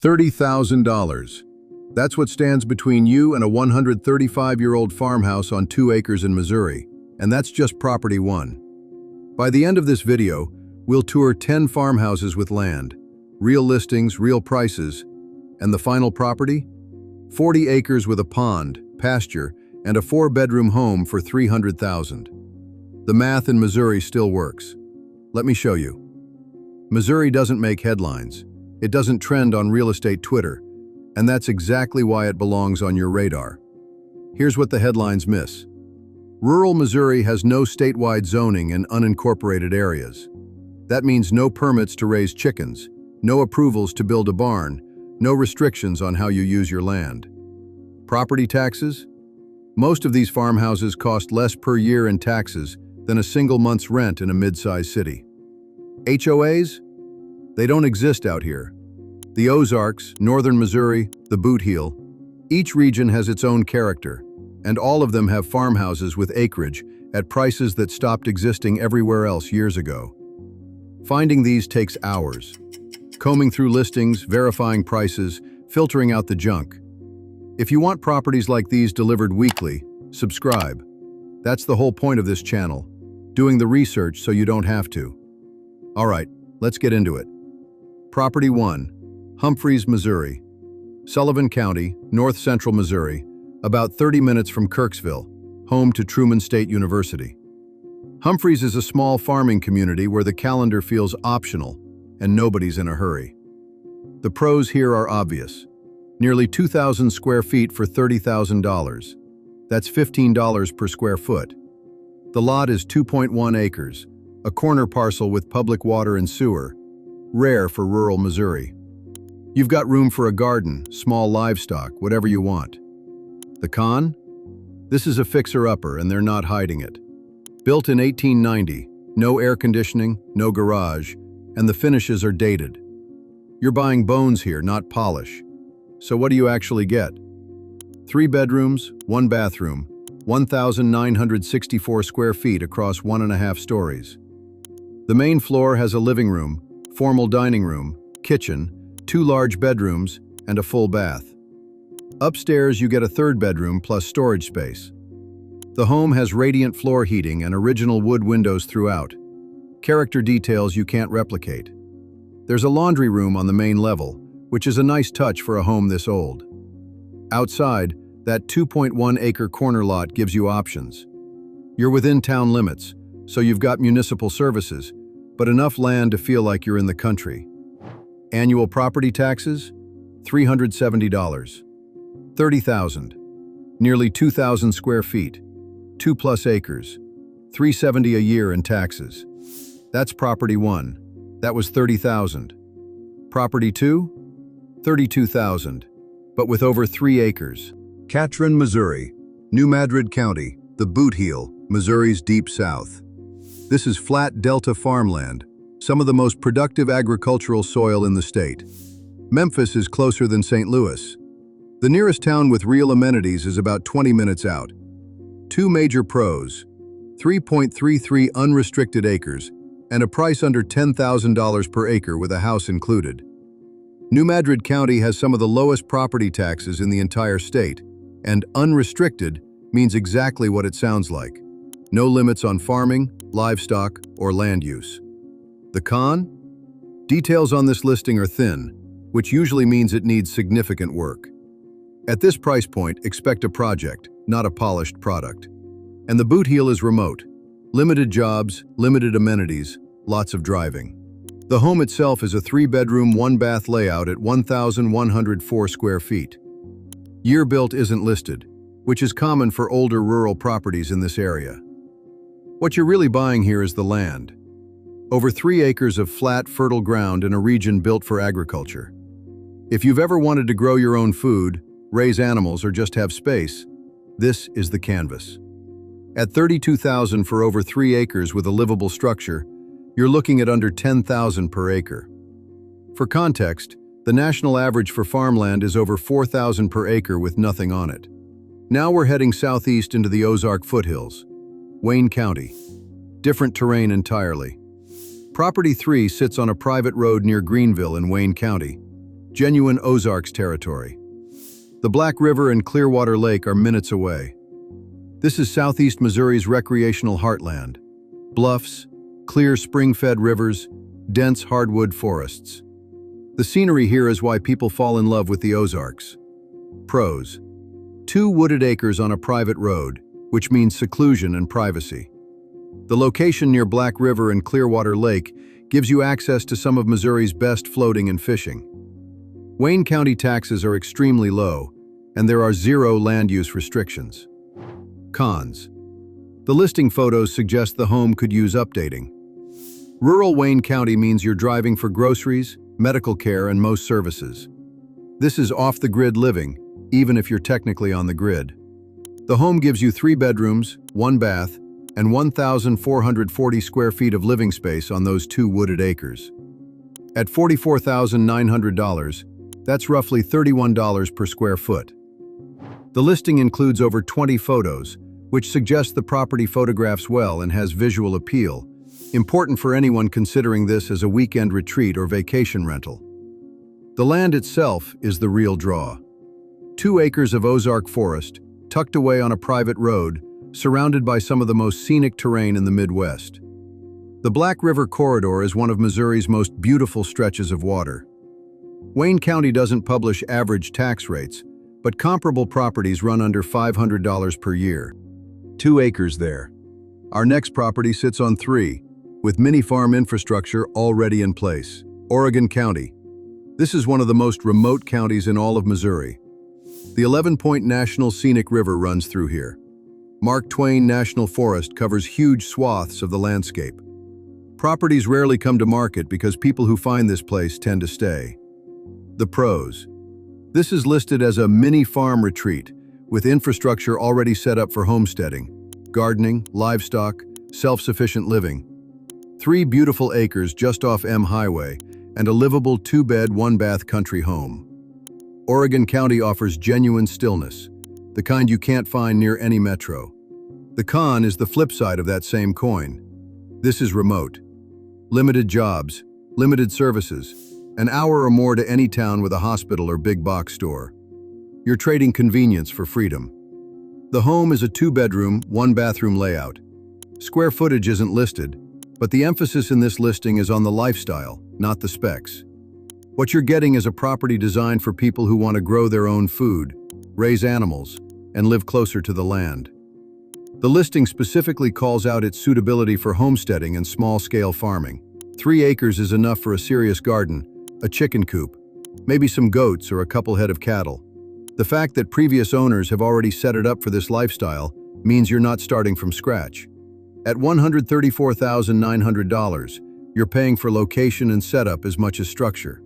$30,000. That's what stands between you and a 135-year-old farmhouse on 2 acres in Missouri, and that's just property 1. By the end of this video, we'll tour 10 farmhouses with land, real listings, real prices, and the final property? 40 acres with a pond, pasture, and a 4-bedroom home for $300,000. The math in Missouri still works. Let me show you. Missouri doesn't make headlines. It doesn't trend on real estate Twitter, and that's exactly why it belongs on your radar. Here's what the headlines miss. Rural Missouri has no statewide zoning in unincorporated areas. That means no permits to raise chickens, no approvals to build a barn, no restrictions on how you use your land. Property taxes? Most of these farmhouses cost less per year in taxes than a single month's rent in a mid-sized city. HOAs? They don't exist out here. The Ozarks, northern Missouri, the Boot Heel, each region has its own character, and all of them have farmhouses with acreage at prices that stopped existing everywhere else years ago. Finding these takes hours. Combing through listings, verifying prices, filtering out the junk. If you want properties like these delivered weekly, subscribe. That's the whole point of this channel, doing the research so you don't have to. All right, let's get into it. Property 1, Humphrey, Missouri. Sullivan County, north-central Missouri, about 30 minutes from Kirksville, home to Truman State University. Humphreys is a small farming community where the calendar feels optional and nobody's in a hurry. The pros here are obvious. Nearly 2,000 square feet for $30,000. That's $15 per square foot. The lot is 2.1 acres, a corner parcel with public water and sewer, rare for rural Missouri. You've got room for a garden, small livestock, whatever you want. The con? This is a fixer-upper and they're not hiding it. Built in 1890, no air conditioning, no garage, and the finishes are dated. You're buying bones here, not polish. So what do you actually get? 3 bedrooms, 1 bathroom, 1,964 square feet across 1.5 stories. The main floor has a living room, formal dining room, kitchen, 2 large bedrooms, and a full bath. Upstairs, you get a 3rd bedroom plus storage space. The home has radiant floor heating and original wood windows throughout. Character details you can't replicate. There's a laundry room on the main level, which is a nice touch for a home this old. Outside, that 2.1-acre corner lot gives you options. You're within town limits, so you've got municipal services, but enough land to feel like you're in the country. Annual property taxes? $370. $30,000. Nearly 2,000 square feet. 2+ acres. $370 a year in taxes. That's property 1. That was $30,000. Property 2? $32,000, but with over 3 acres. Catron, Missouri. New Madrid County, the Boot Heel, Missouri's deep south. This is flat delta farmland, some of the most productive agricultural soil in the state. Memphis is closer than St. Louis. The nearest town with real amenities is about 20 minutes out. 2 major pros, 3.33 unrestricted acres, and a price under $10,000 per acre with a house included. New Madrid County has some of the lowest property taxes in the entire state, and unrestricted means exactly what it sounds like. No limits on farming, livestock, or land use. The con? Details on this listing are thin, which usually means it needs significant work. At this price point, expect a project, not a polished product. And the Boot Heel is remote. Limited jobs, limited amenities, lots of driving. The home itself is a 3-bedroom, 1-bath layout at 1,104 square feet. Year built isn't listed, which is common for older rural properties in this area. What you're really buying here is the land. Over 3 acres of flat, fertile ground in a region built for agriculture. If you've ever wanted to grow your own food, raise animals, or just have space, this is the canvas. At $32,000 for over 3 acres with a livable structure, you're looking at under $10,000 per acre. For context, the national average for farmland is over $4,000 per acre with nothing on it. Now we're heading southeast into the Ozark foothills. Wayne County. Different terrain entirely. Property 3 sits on a private road near Greenville in Wayne County, genuine Ozarks territory. The Black River and Clearwater Lake are minutes away. This is southeast Missouri's recreational heartland. Bluffs, clear spring-fed rivers, dense hardwood forests. The scenery here is why people fall in love with the Ozarks. Pros: 2 wooded acres on a private road, which means seclusion and privacy. The location near Black River and Clearwater Lake gives you access to some of Missouri's best floating and fishing. Wayne County taxes are extremely low, and there are 0 land use restrictions. Cons: the listing photos suggest the home could use updating. Rural Wayne County means you're driving for groceries, medical care, and most services. This is off-the-grid living, even if you're technically on the grid. The home gives you 3 bedrooms, 1 bath, and 1,440 square feet of living space on those 2 wooded acres. At $44,900, that's roughly $31 per square foot. The listing includes over 20 photos, which suggests the property photographs well and has visual appeal, important for anyone considering this as a weekend retreat or vacation rental. The land itself is the real draw. 2 acres of Ozark forest, tucked away on a private road, surrounded by some of the most scenic terrain in the Midwest. The Black River Corridor is one of Missouri's most beautiful stretches of water. Wayne County doesn't publish average tax rates, but comparable properties run under $500 per year. 2 acres there. Our next property sits on 3, with mini farm infrastructure already in place. Oregon County. This is one of the most remote counties in all of Missouri. The 11-point National Scenic River runs through here. Mark Twain National Forest covers huge swaths of the landscape. Properties rarely come to market because people who find this place tend to stay. The pros: this is listed as a mini farm retreat, with infrastructure already set up for homesteading, gardening, livestock, self-sufficient living. 3 beautiful acres just off M Highway, and a livable 2-bed, 1-bath country home. Oregon County offers genuine stillness, the kind you can't find near any metro. The con is the flip side of that same coin. This is remote. Limited jobs, limited services, an hour or more to any town with a hospital or big box store. You're trading convenience for freedom. The home is a 2-bedroom, 1-bathroom layout. Square footage isn't listed, but the emphasis in this listing is on the lifestyle, not the specs. What you're getting is a property designed for people who want to grow their own food, raise animals, and live closer to the land. The listing specifically calls out its suitability for homesteading and small-scale farming. 3 acres is enough for a serious garden, a chicken coop, maybe some goats or a couple head of cattle. The fact that previous owners have already set it up for this lifestyle means you're not starting from scratch. At $134,900, you're paying for location and setup as much as structure.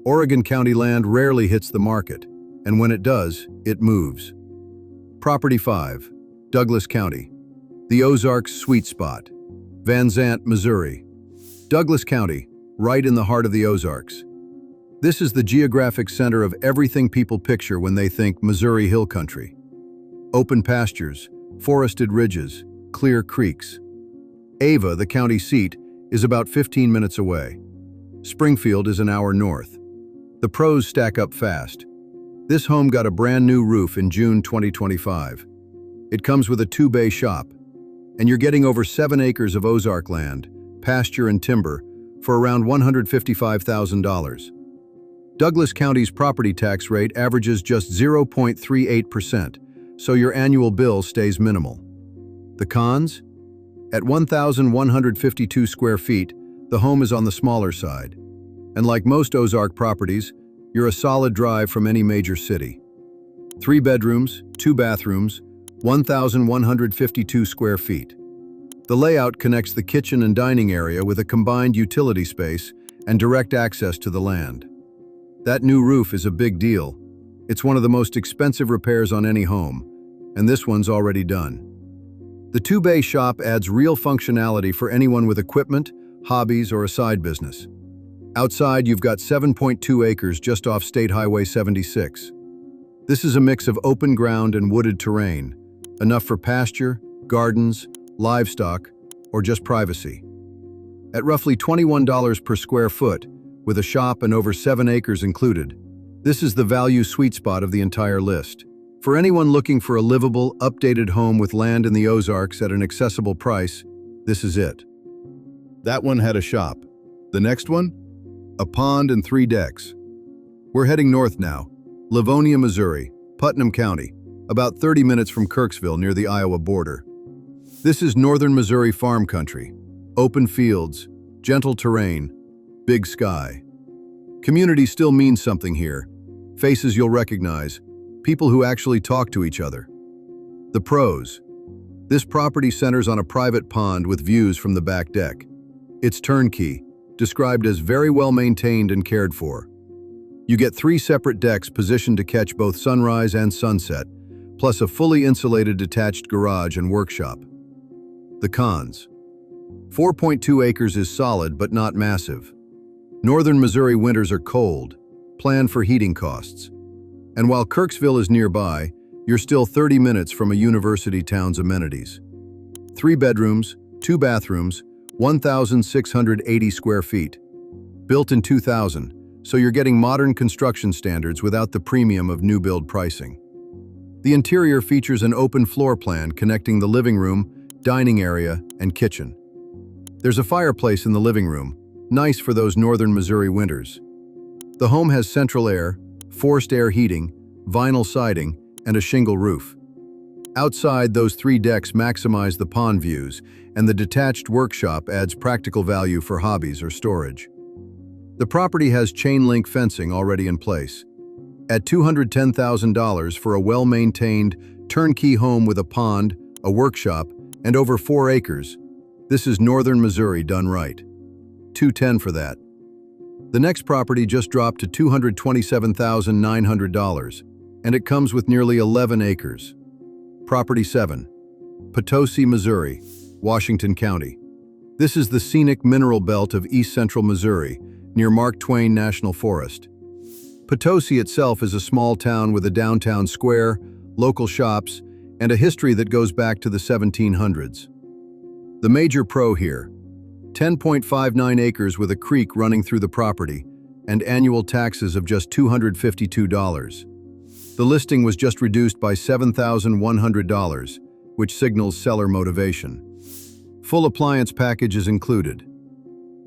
Oregon County land rarely hits the market, and when it does, it moves. Property 5, Douglas County. The Ozarks sweet spot. Vanzant, Missouri. Douglas County, right in the heart of the Ozarks. This is the geographic center of everything people picture when they think Missouri Hill Country. Open pastures, forested ridges, clear creeks. Ava, the county seat, is about 15 minutes away. Springfield is an hour north. The pros stack up fast. This home got a brand new roof in June 2025. It comes with a 2-bay shop, and you're getting over 7 acres of Ozark land, pasture and timber, for around $155,000. Douglas County's property tax rate averages just 0.38%, so your annual bill stays minimal. The cons? At 1,152 square feet, the home is on the smaller side. And like most Ozark properties, you're a solid drive from any major city. 3 bedrooms, 2 bathrooms, 1,152 square feet. The layout connects the kitchen and dining area with a combined utility space and direct access to the land. That new roof is a big deal. It's one of the most expensive repairs on any home, and this one's already done. The 2-bay shop adds real functionality for anyone with equipment, hobbies, or a side business. Outside, you've got 7.2 acres just off State Highway 76. This is a mix of open ground and wooded terrain, enough for pasture, gardens, livestock, or just privacy. At roughly $21 per square foot, with a shop and over 7 acres included. This is the value sweet spot of the entire list. For anyone looking for a livable, updated home with land in the Ozarks at an accessible price, this is it. That one had a shop. The next one? A pond and 3 decks. We're heading north now. Leavonia, Missouri, Putnam County, about 30 minutes from Kirksville near the Iowa border. This is northern Missouri farm country. Open fields, gentle terrain, big sky. Community still means something here. Faces you'll recognize, people who actually talk to each other. The pros. This property centers on a private pond with views from the back deck. It's turnkey, described as very well maintained and cared for. You get 3 separate decks positioned to catch both sunrise and sunset, plus a fully insulated detached garage and workshop. The cons. 4.2 acres is solid but not massive. Northern Missouri winters are cold. Plan for heating costs. And while Kirksville is nearby, you're still 30 minutes from a university town's amenities. 3 bedrooms, 2 bathrooms, 1,680 square feet. Built in 2000, so you're getting modern construction standards without the premium of new build pricing. The interior features an open floor plan connecting the living room, dining area, and kitchen. There's a fireplace in the living room, nice for those northern Missouri winters. The home has central air, forced air heating, vinyl siding, and a shingle roof. Outside, those 3 decks maximize the pond views, and the detached workshop adds practical value for hobbies or storage. The property has chain-link fencing already in place. At $210,000 for a well-maintained, turnkey home with a pond, a workshop, and over 4 acres, this is northern Missouri done right. $210,000 for that. The next property just dropped to $227,900, and it comes with nearly 11 acres. Property 7, Potosi, Missouri, Washington County. This is the scenic mineral belt of east central Missouri, near Mark Twain National Forest. Potosi itself is a small town with a downtown square, local shops, and a history that goes back to the 1700s. The major pro here: 10.59 acres with a creek running through the property, and annual taxes of just $252. The listing was just reduced by $7,100, which signals seller motivation. Full appliance package is included.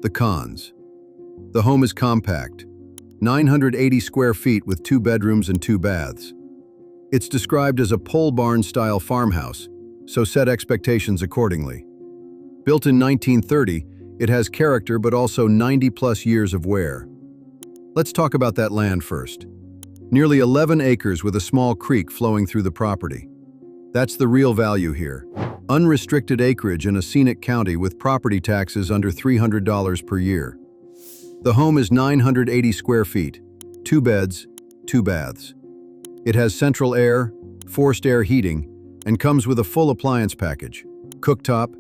The cons. The home is compact, 980 square feet with 2 bedrooms and 2 baths. It's described as a pole barn-style farmhouse, so set expectations accordingly. Built in 1930, it has character but also 90-plus years of wear. Let's talk about that land first. Nearly 11 acres with a small creek flowing through the property. That's the real value here. Unrestricted acreage in a scenic county with property taxes under $300 per year. The home is 980 square feet, 2 beds, 2 baths. It has central air, forced air heating, and comes with a full appliance package: cooktop,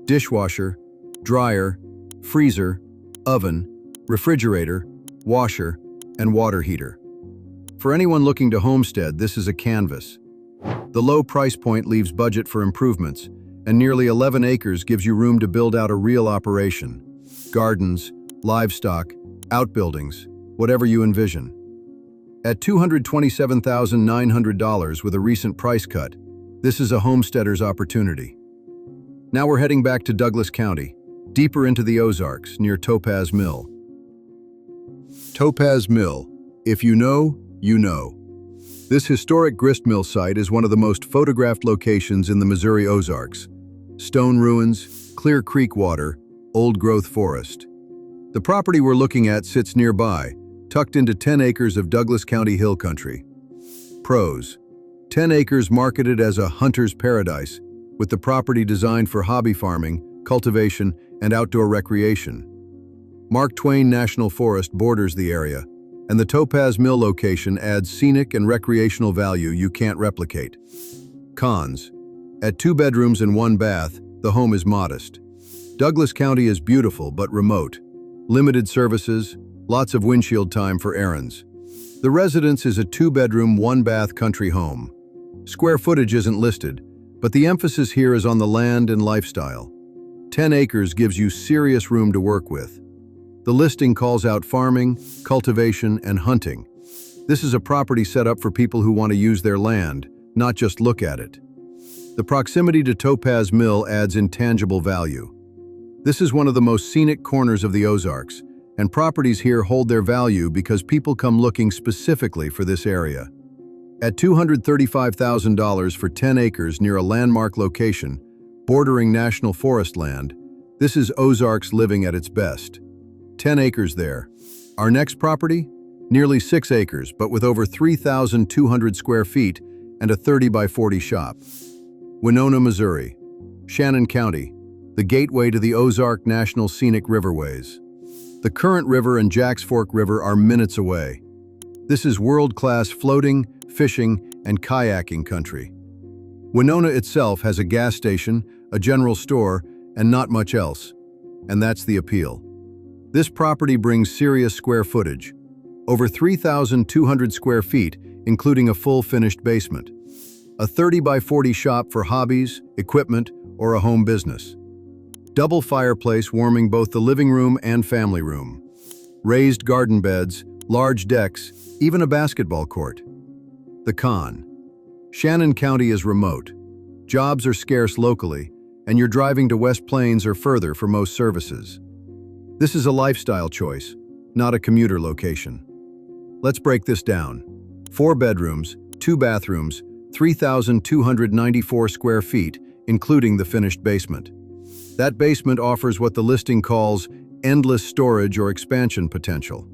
dishwasher, dryer, freezer, oven, refrigerator, washer, and water heater. For anyone looking to homestead, this is a canvas. The low price point leaves budget for improvements, and nearly 11 acres gives you room to build out a real operation. Gardens, livestock, outbuildings, whatever you envision. At $227,900 with a recent price cut, this is a homesteader's opportunity. Now we're heading back to Douglas County, deeper into the Ozarks, near Topaz Mill. Topaz Mill, if you know, you know. This historic grist mill site is one of the most photographed locations in the Missouri Ozarks. Stone ruins, clear creek water, old-growth forest. The property we're looking at sits nearby, tucked into 10 acres of Douglas County hill country. Pros: 10 acres marketed as a hunter's paradise, with the property designed for hobby farming, cultivation, and outdoor recreation. Mark Twain National Forest borders the area, and the Topaz Mill location adds scenic and recreational value you can't replicate. Cons: at 2 bedrooms and 1 bath, the home is modest. Douglas County is beautiful but remote. Limited services, lots of windshield time for errands. The residence is a 2-bedroom, 1-bath country home. Square footage isn't listed, but the emphasis here is on the land and lifestyle. 10 acres gives you serious room to work with. The listing calls out farming, cultivation, and hunting. This is a property set up for people who want to use their land, not just look at it. The proximity to Topaz Mill adds intangible value. This is one of the most scenic corners of the Ozarks, and properties here hold their value because people come looking specifically for this area. At $235,000 for 10 acres near a landmark location, bordering national forest land, this is Ozarks living at its best. 10 acres there. Our next property? Nearly 6 acres, but with over 3,200 square feet and a 30 by 40 shop. Winona, Missouri. Shannon County, the gateway to the Ozark National Scenic Riverways. The Current River and Jacks Fork River are minutes away. This is world-class floating, fishing, and kayaking country. Winona itself has a gas station, a general store, and not much else. And that's the appeal. This property brings serious square footage. Over 3,200 square feet, including a full finished basement. A 30 by 40 shop for hobbies, equipment, or a home business. Double fireplace warming both the living room and family room. Raised garden beds, large decks, even a basketball court. The con. Shannon County is remote. Jobs are scarce locally, and you're driving to West Plains or further for most services. This is a lifestyle choice, not a commuter location. Let's break this down. 4 bedrooms, 2 bathrooms, 3,294 square feet, including the finished basement. That basement offers what the listing calls endless storage or expansion potential.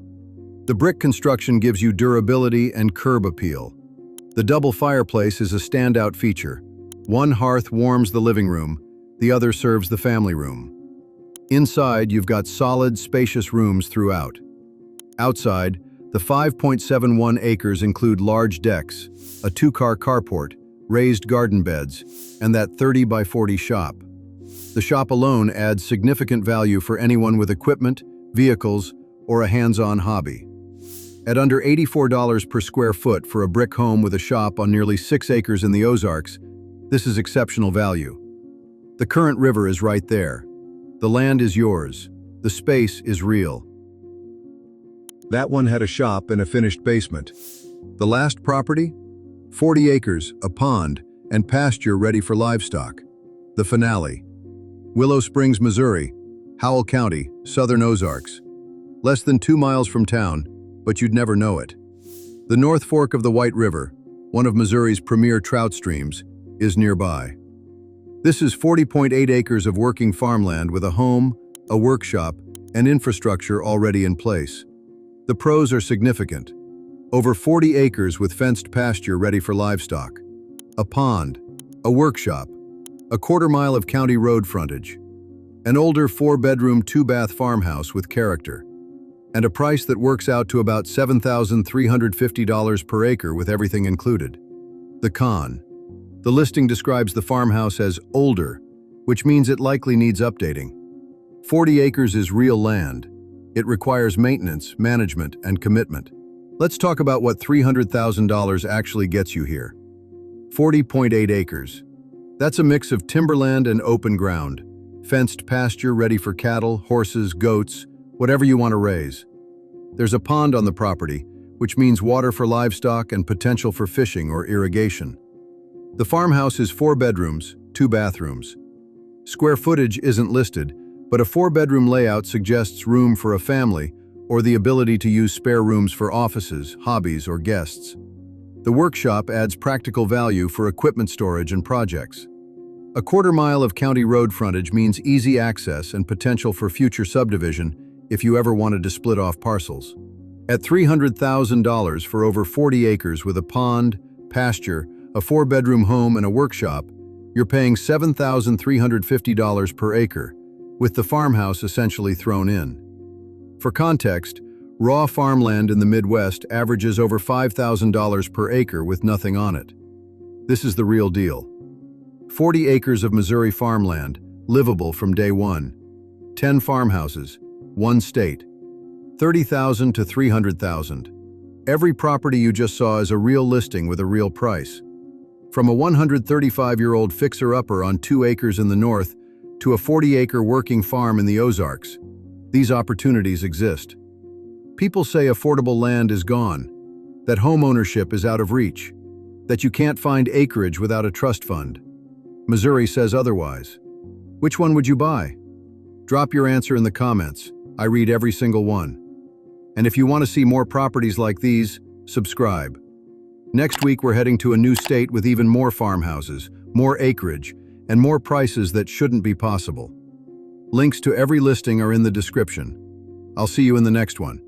The brick construction gives you durability and curb appeal. The double fireplace is a standout feature. One hearth warms the living room, the other serves the family room. Inside, you've got solid, spacious rooms throughout. Outside, the 5.71 acres include large decks, a 2-car carport, raised garden beds, and that 30 by 40 shop. The shop alone adds significant value for anyone with equipment, vehicles, or a hands-on hobby. At under $84 per square foot for a brick home with a shop on nearly 6 acres in the Ozarks, this is exceptional value. The Current River is right there. The land is yours. The space is real. That one had a shop and a finished basement. The last property? 40 acres, a pond, and pasture ready for livestock. The finale. Willow Springs, Missouri, Howell County, Southern Ozarks. Less than 2 miles from town, but you'd never know it. The North Fork of the White River, one of Missouri's premier trout streams, is nearby. This is 40.8 acres of working farmland with a home, a workshop, and infrastructure already in place. The pros are significant. Over 40 acres with fenced pasture ready for livestock. A pond, a workshop, a 1/4 mile of county road frontage. An older 4-bedroom, 2-bath farmhouse with character. And a price that works out to about $7,350 per acre with everything included. The con. The listing describes the farmhouse as older, which means it likely needs updating. 40 acres is real land. It requires maintenance, management, and commitment. Let's talk about what $300,000 actually gets you here. 40.8 acres. That's a mix of timberland and open ground. Fenced pasture ready for cattle, horses, goats, whatever you want to raise. There's a pond on the property, which means water for livestock and potential for fishing or irrigation. The farmhouse is 4 bedrooms, 2 bathrooms. Square footage isn't listed, but a 4-bedroom layout suggests room for a family or the ability to use spare rooms for offices, hobbies, or guests. The workshop adds practical value for equipment storage and projects. A 1/4 mile of county road frontage means easy access and potential for future subdivision if you ever wanted to split off parcels. At $300,000 for over 40 acres with a pond, pasture, a 4-bedroom home, and a workshop, you're paying $7,350 per acre, with the farmhouse essentially thrown in. For context, raw farmland in the Midwest averages over $5,000 per acre with nothing on it. This is the real deal. 40 acres of Missouri farmland, livable from day one. 10 farmhouses, 1 state. $30,000 to $300,000. Every property you just saw is a real listing with a real price. From a 135-year-old fixer-upper on 2 acres in the north to a 40-acre working farm in the Ozarks, These opportunities exist. People say affordable land is gone, that homeownership is out of reach, that you can't find acreage without a trust fund. Missouri says otherwise. Which one would you buy? Drop your answer in the comments. I read every single one. And if you want to see more properties like these, subscribe. Next week, we're heading to a new state with even more farmhouses, more acreage, and more prices that shouldn't be possible. Links to every listing are in the description. I'll see you in the next one.